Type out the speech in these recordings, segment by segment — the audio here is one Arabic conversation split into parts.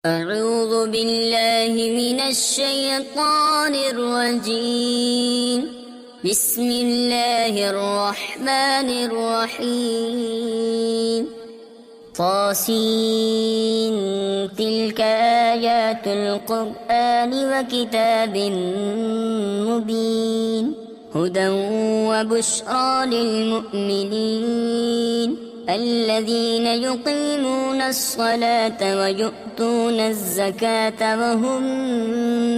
أعوذ بالله من الشيطان الرجيم. بسم الله الرحمن الرحيم. طاسين تلك آيات القرآن وكتاب مبين هدى وبشرى للمؤمنين الذين يقيمون الصلاة ويؤتون الزكاة وهم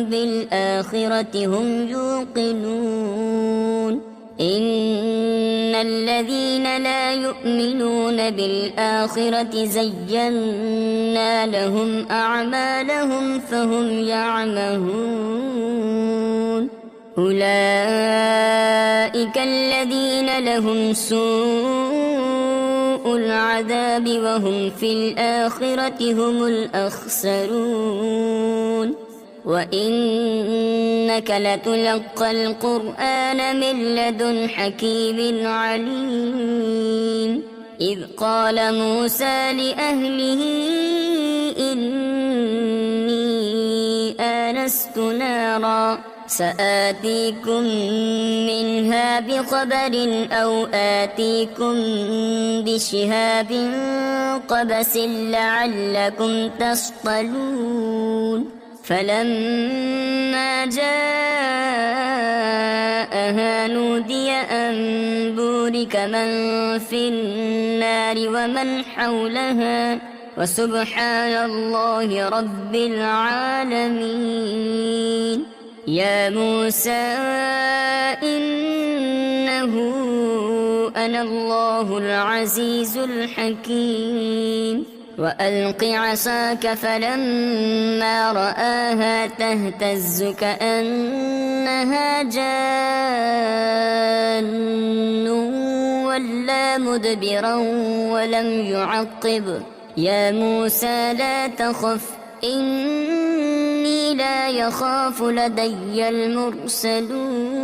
بالآخرة هم يوقنون إن الذين لا يؤمنون بالآخرة زينا لهم أعمالهم فهم يعمهون أولئك الذين لهم سوء العذاب وهم في الآخرة هم الأخسرون وإنك لتلقى القرآن من لدن حكيم عليم إذ قال موسى لأهله إني آنست نارا سآتيكم منها بخبر أو آتيكم بشهاب قبس لعلكم تصطلون فلما جاءها نودي أن بورك من في النار ومن حولها وسبحان الله رب العالمين يا موسى إنه أنا الله العزيز الحكيم وألق عصاك فلما رآها تهتز كأنها جان ولا مدبرا ولم يعقب يا موسى لا تخف إني لا يخاف لدي المرسلون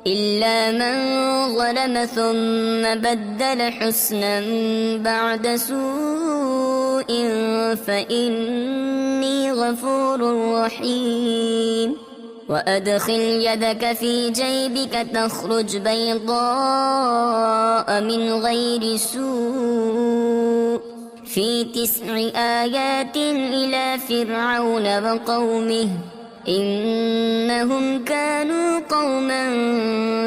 إلا من ظلم ثم بدل حسنا بعد سوء فإني غفور رحيم وأدخل يدك في جيبك تخرج بيضاء من غير سوء في 9 آيات إلى فرعون وقومه إنهم كانوا قوما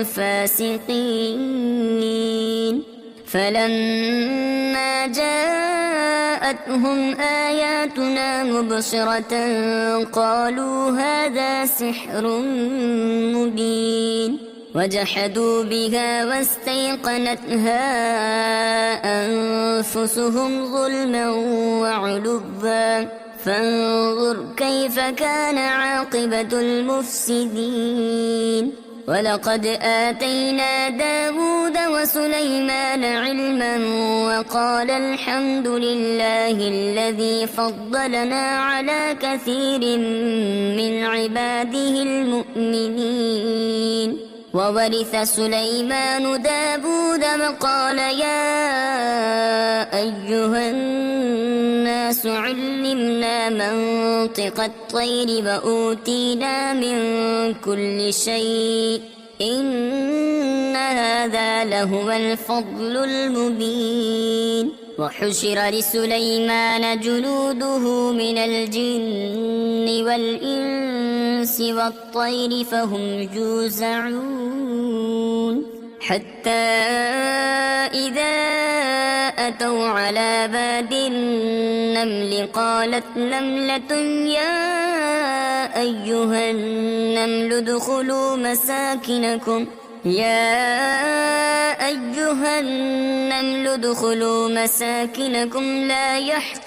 فاسقين فلما جاءتهم آياتنا مبصرة قالوا هذا سحر مبين وجحدوا بها واستيقنتها أنفسهم ظلما وعلوا فانظر كيف كان عاقبة المفسدين ولقد آتينا داود وسليمان علما وقال الحمد لله الذي فضلنا على كثير من عباده المؤمنين وورث سليمان داود وقال يا أيها الناس علمنا منطق الطير وأوتينا من كل شيء إن هذا لهو الفضل المبين وحشر لسليمان جنوده من الجن والإنس والطير فهم يوزعون حتى إذا أتوا على باد النمل قالت نملة يا أيها النمل ادخلوا مساكنكم لا يحطمنكم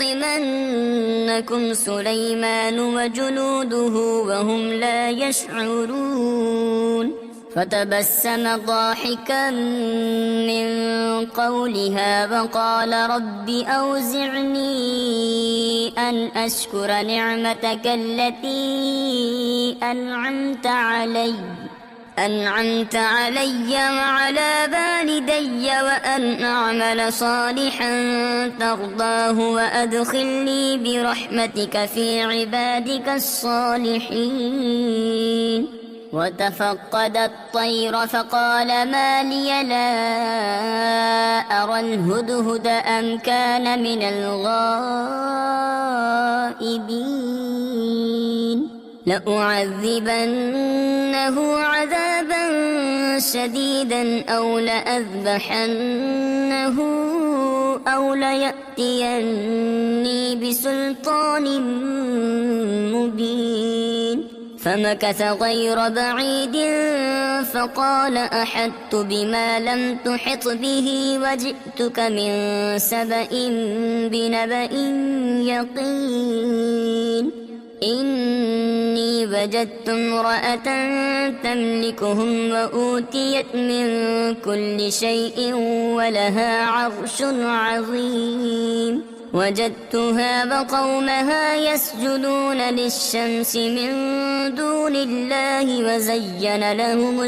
سليمان وجنوده وهم لا يشعرون فتبسم ضاحكا من قولها وقال رب أوزعني أن أشكر نعمتك التي أنعمت علي أنعمت علي وعلى والدي وأن أعمل صالحا ترضاه وأدخلني برحمتك في عبادك الصالحين. وتفقد الطير فقال ما لي لا أرى الهدهد أم كان من الغائبين. لأعذبنه عذابا شديدا أو لأذبحنه أو ليأتيني بسلطان مبين. فمكث غير بعيد فقال أحطت بما لم تحط به وجئتك من سبأ بنبأ يقين. إني وجدت امرأة تملكهم وأوتيت من كل شيء ولها عرش عظيم. وجدتها وقومها يسجدون للشمس من دون الله وزين لهم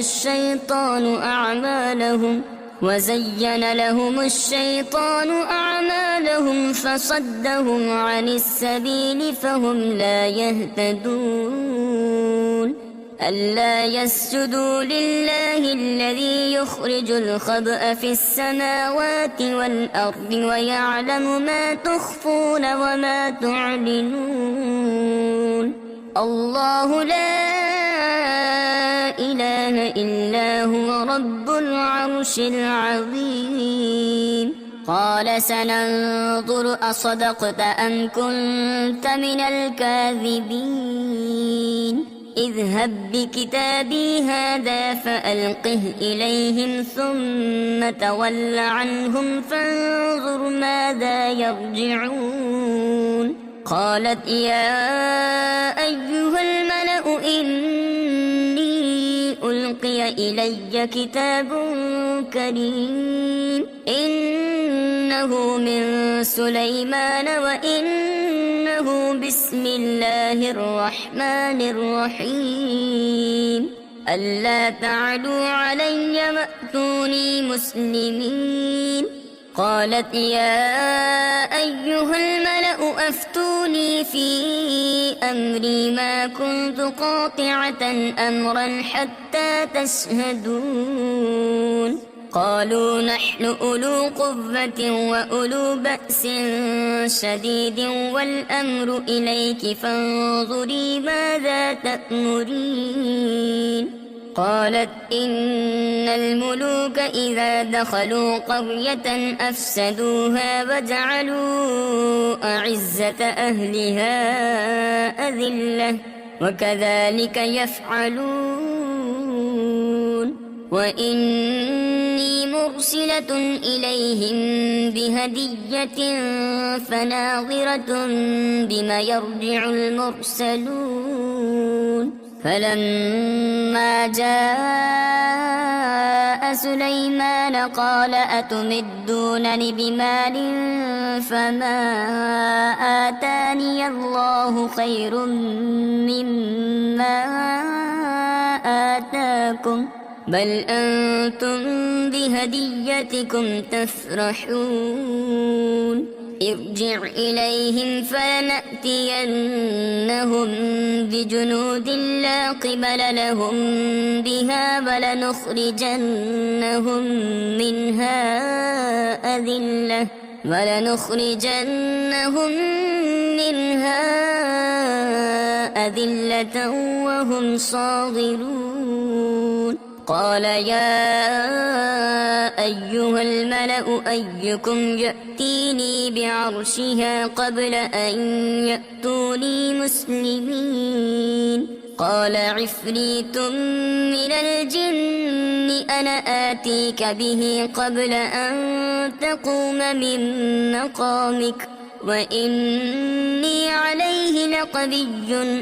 الشيطان أعمالهم فصدهم عن السبيل فهم لا يهتدون. ألا يسجدوا لله الذي يخرج الخبأ في السماوات والأرض ويعلم ما تخفون وما تعلنون. الله لا إله إلا هو رب العرش العظيم. قال سننظر أصدقت أم كنت من الكاذبين. اذهب بكتابي هذا فألقه إليهم ثم تول عنهم فانظر ماذا يرجعون. قالت يا أيها الملأ إني ألقي إلي كتاب كريم إنه من سليمان وإنه بسم الله الرحمن الرحيم. ألا تعلوا علي وأتوني مسلمين. قالت يا أيها الملأ أفتوني في أمري ما كنت قاطعة أمرا حتى تشهدون. قالوا نحن أولو قوة وأولو بأس شديد والأمر إليك فانظري ماذا تأمرين. قالت إن الملوك إذا دخلوا قرية أفسدوها وجعلوا أعزة أهلها أذلة وكذلك يفعلون. وإني مرسلة إليهم بهدية فناظرة بما يرجع المرسلون. فلما جاء سليمان قال أتمدونني بمال فما آتاني الله خير مما آتاكم بل أنتم بهديتكم تفرحون. ارجع إليهم فلنأتينهم بجنود لا قبل لهم بها ولنخرجنهم منها أذلة وهم صاغرون. قال يا أيها الملأ أيكم يأتيني بعرشها قبل أن يأتوني مسلمين. قال عفريت من الجن أنا آتيك به قبل أن تقوم من مقامك وإني عليه لقوي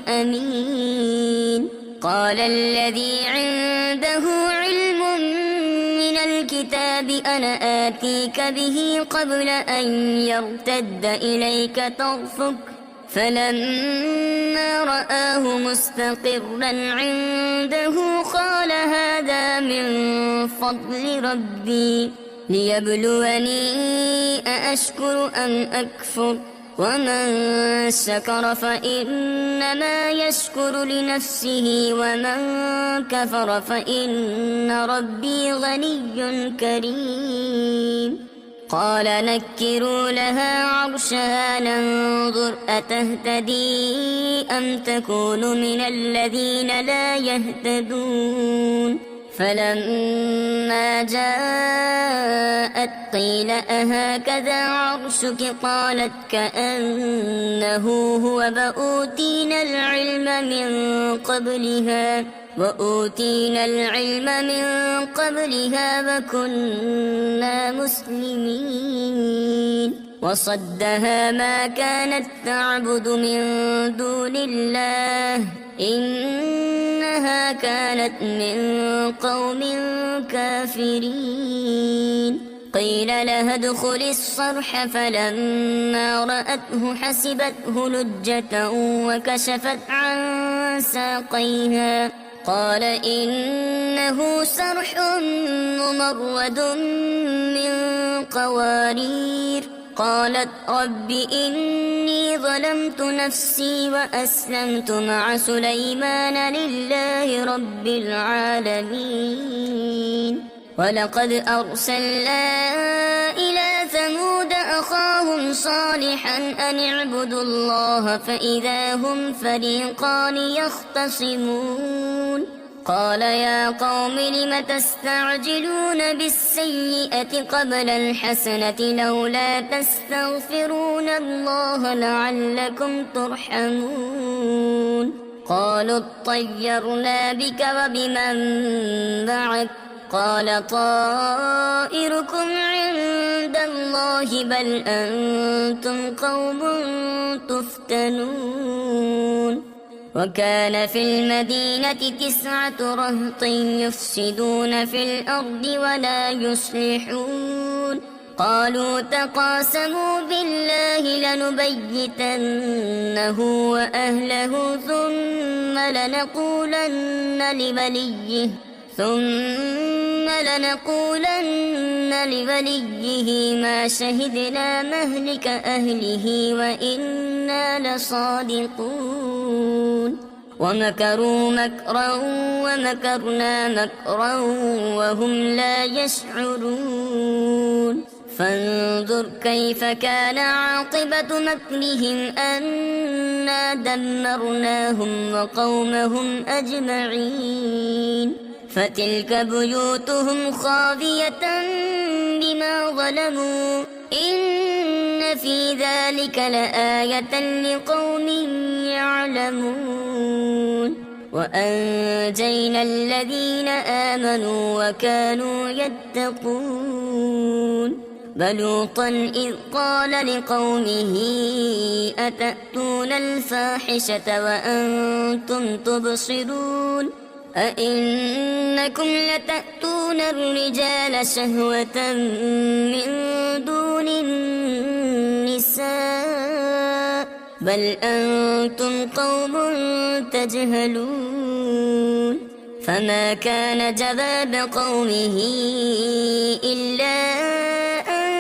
أمين. قال الذي عنده علم من الكتاب أنا آتيك به قبل أن يرتد إليك طرفك فلما رآه مستقرا عنده قال هذا من فضل ربي ليبلوني أأشكر أم أكفر ومن شكر فإنما يشكر لنفسه ومن كفر فإن ربي غني كريم. قال نكروا لها عرشها ننظر أتهتدي أم تكون من الذين لا يهتدون. فلما جاءت قيل أهكذا عرشك قالت كأنه هو وأوتينا العلم من قبلها وكنا مسلمين. وصدها ما كانت تعبد من دون الله إنها كانت من قوم كافرين. قيل لها ادخل الصرح فلما رأته حسبته لجة وكشفت عن ساقيها قال إنه صرح ممرد من قوارير. قالت رب إني ظلمت نفسي وأسلمت مع سليمان لله رب العالمين. ولقد أرسلنا إلى ثمود أخاهم صالحا أن اعبدوا الله فإذا هم فريقان يختصمون. قال يا قوم لم تستعجلون بالسيئة قبل الحسنة لولا تستغفرون الله لعلكم ترحمون. قالوا اطيرنا بك وبمن معك قال طائركم عند الله بل أنتم قوم تفتنون. وكان في المدينة 9 رهط يفسدون في الأرض ولا يصلحون. قالوا تقاسموا بالله لنبيتنه وأهله ثم لنقولن لوليه ما شهدنا مهلك أهله وإنا لصادقون. ومكروا مكرا ومكرنا مكرا وهم لا يشعرون. فانظر كيف كان عاقبة مكرهم أنا دمرناهم وقومهم أجمعين. فتلك بيوتهم خاوية بما ظلموا إن في ذلك لآية لقوم يعلمون. وأنجينا الذين آمنوا وكانوا يتقون. ولوطا إذ قال لقومه أتأتون الفاحشة وأنتم تبصرون أئنكم لتأتون الرجال شهوة من دون النساء بل أنتم قوم تجهلون. فما كان جواب قومه إلا أن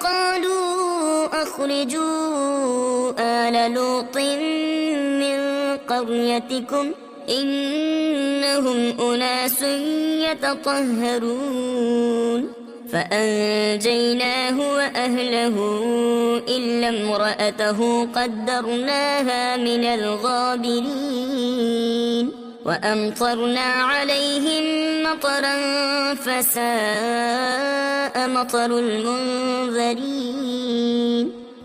قالوا أخرجوا آل لوط من قريتكم إنهم أناس يتطهرون. فأنجيناه وأهله إلا امرأته قدرناها من الغابرين. وأمطرنا عليهم مطرا فساء مطر المنذرين.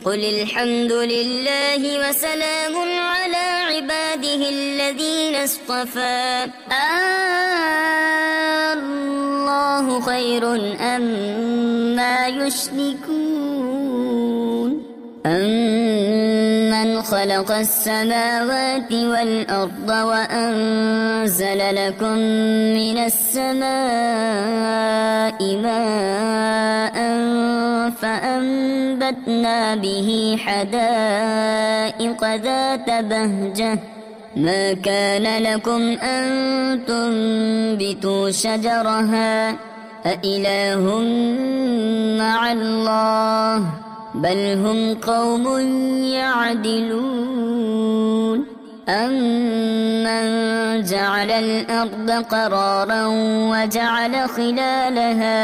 قل الحمد لله وسلام على عباده الذين اصطفى الله خير أما يشركون. أمن خلق السماوات والأرض وأنزل لكم من السماء ماء فأنبتنا به حدائق ذات بهجة ما كان لكم أن تنبتوا شجرها أإله مع الله بل هم قوم يعدلون أمن جعل الأرض قرارا وجعل خلالها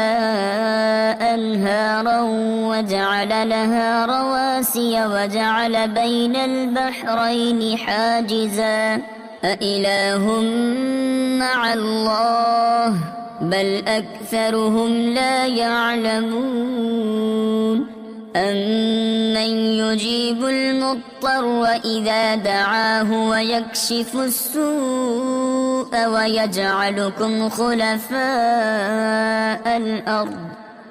أنهارا وجعل لها رواسي وجعل بين البحرين حاجزا أإله مع الله بل أكثرهم لا يعلمون أمن يجيب المضطر إذا دعاه ويكشف السوء ويجعلكم خلفاء الأرض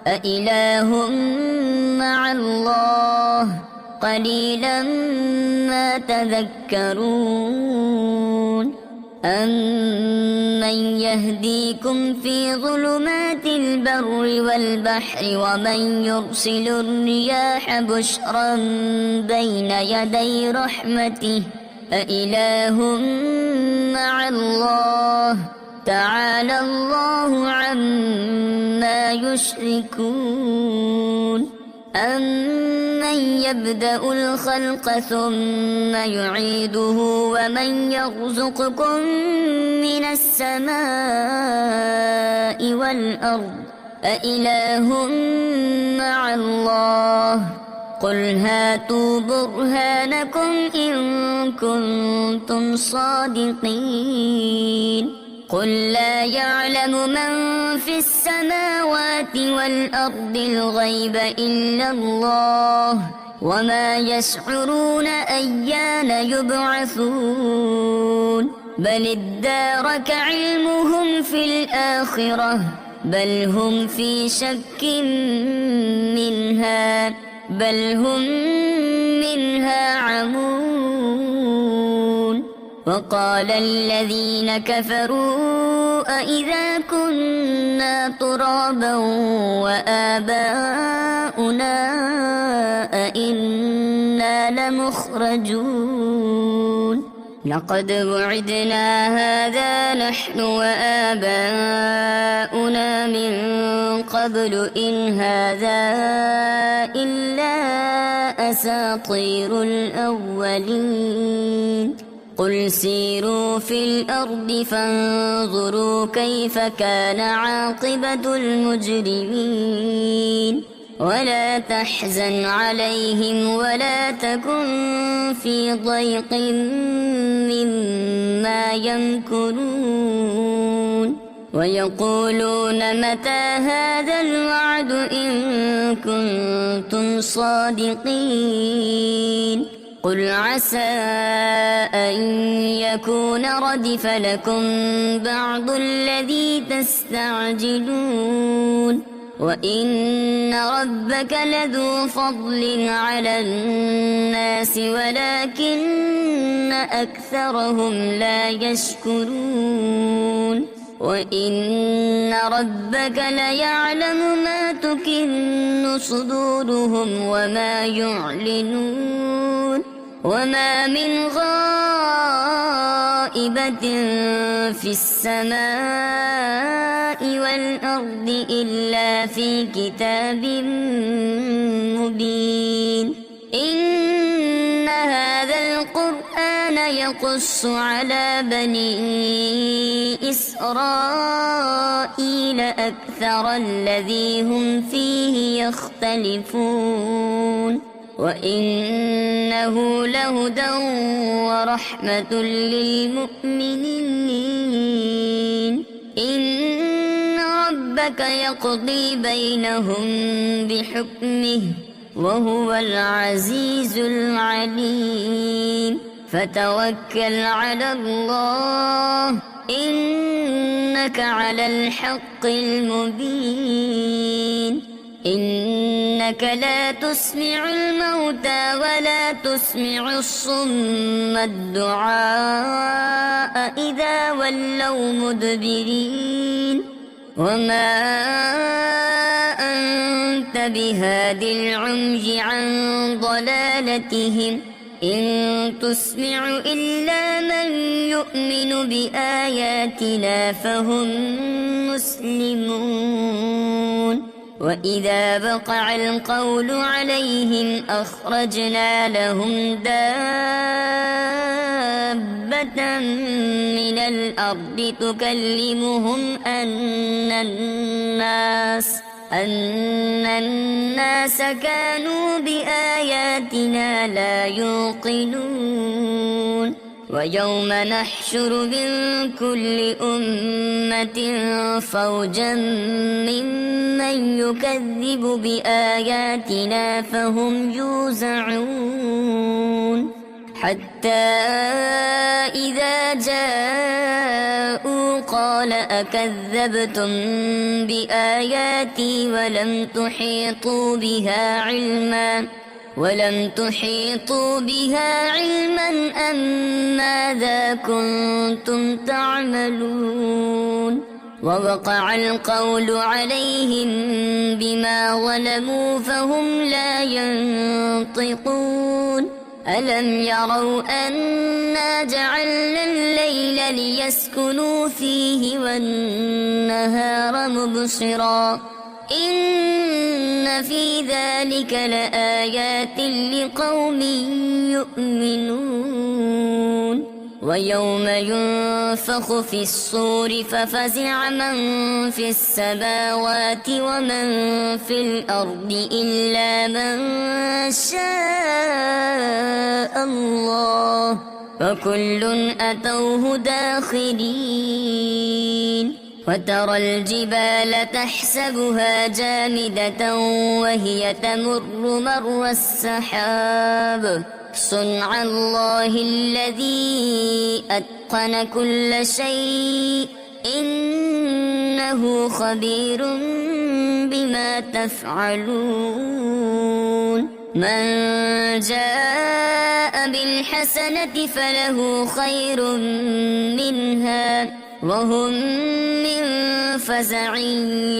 أإله مع الله قليلا ما تذكرون أمن يهديكم في ظلمات البر والبحر ومن يرسل الرياح بشرا بين يدي رحمته أإله مع الله تعالى الله عما يشركون أمن يبدأ الخلق ثم يعيده ومن يرزقكم من السماء والأرض أإله مع الله قل هاتوا برهانكم إن كنتم صادقين قل لا يعلم من في السماوات والأرض الغيب إلا الله وما يشعرون أيان يبعثون بل ادارك علمهم في الآخرة بل هم في شك منها بل هم منها عمون وقال الذين كفروا أإذا كنا ترابا وآباؤنا أإنا لمخرجون لقد وعدنا هذا نحن وآباؤنا من قبل إن هذا إلا أساطير الأولين قل سيروا في الأرض فانظروا كيف كان عاقبة المجرمين ولا تحزن عليهم ولا تكن في ضيق مما يمكرون ويقولون متى هذا الوعد إن كنتم صادقين قل عسى أن يكون ردف لكم بعض الذي تستعجلون وإن ربك لذو فضل على الناس ولكن أكثرهم لا يشكرون وإن ربك ليعلم ما تكن صدورهم وما يعلنون وما من غائبة في السماء والأرض إلا في كتاب مبين إن هذا القرآن يقص على بني إسرائيل أكثر الذي هم فيه يختلفون وإنه لهدى ورحمة للمؤمنين إن ربك يقضي بينهم بحكمه وهو العزيز العليم فتوكل على الله إنك على الحق المبين إنك لا تسمع الموتى ولا تسمع الصم الدعاء إذا ولوا مدبرين وما أنت بهاد العمي عن ضلالتهم إن تسمع إلا من يؤمن بآياتنا فهم مسلمون وإذا وقع القول عليهم أخرجنا لهم دابة من الأرض تكلمهم أن الناس كانوا بآياتنا لا يوقنون ويوم نحشر من كل أمة فوجا ممن يكذب بآياتنا فهم يوزعون حتى إذا جاءوا قال أكذبتم بآياتي ولم تحيطوا بها علما أم ماذا كنتم تعملون ووقع القول عليهم بما ظلموا فهم لا ينطقون ألم يروا أنا جعلنا الليل ليسكنوا فيه والنهار مبصرا إن في ذلك لآيات لقوم يؤمنون ويوم ينفخ في الصور ففزع من في السماوات ومن في الأرض إلا من شاء الله فكل أتوه داخرين وترى الجبال تحسبها جامدة وهي تمر مر السحاب صنع الله الذي أتقن كل شيء إنه خبير بما تفعلون من جاء بالحسنة فله خير منها وهم من فزع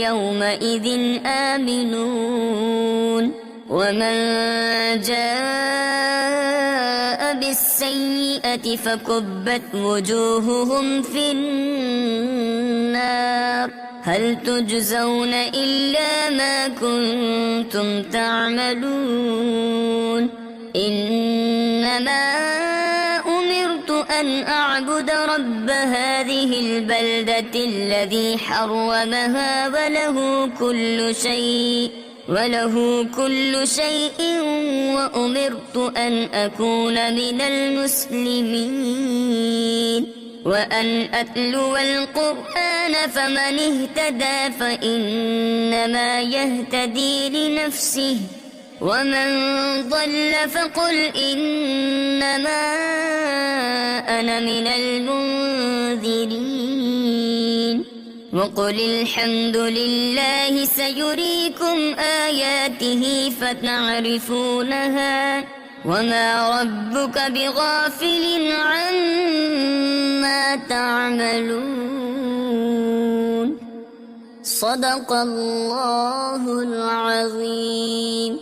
يومئذ آمنون ومن جاء بالسيئة فكبت وجوههم في النار هل تجزون إلا ما كنتم تعملون إنما أمرت أن أعبد رب هذه البلدة الذي حرمها وله كل شيء وأمرت أن أكون من المسلمين وأن أتلو القرآن فمن اهتدى فإنما يهتدي لنفسه ومن ضل فقل إنما أنا من المنذرين وقل الحمد لله سيريكم آياته فتعرفونها وما ربك بغافل عما تعملون صدق الله العظيم.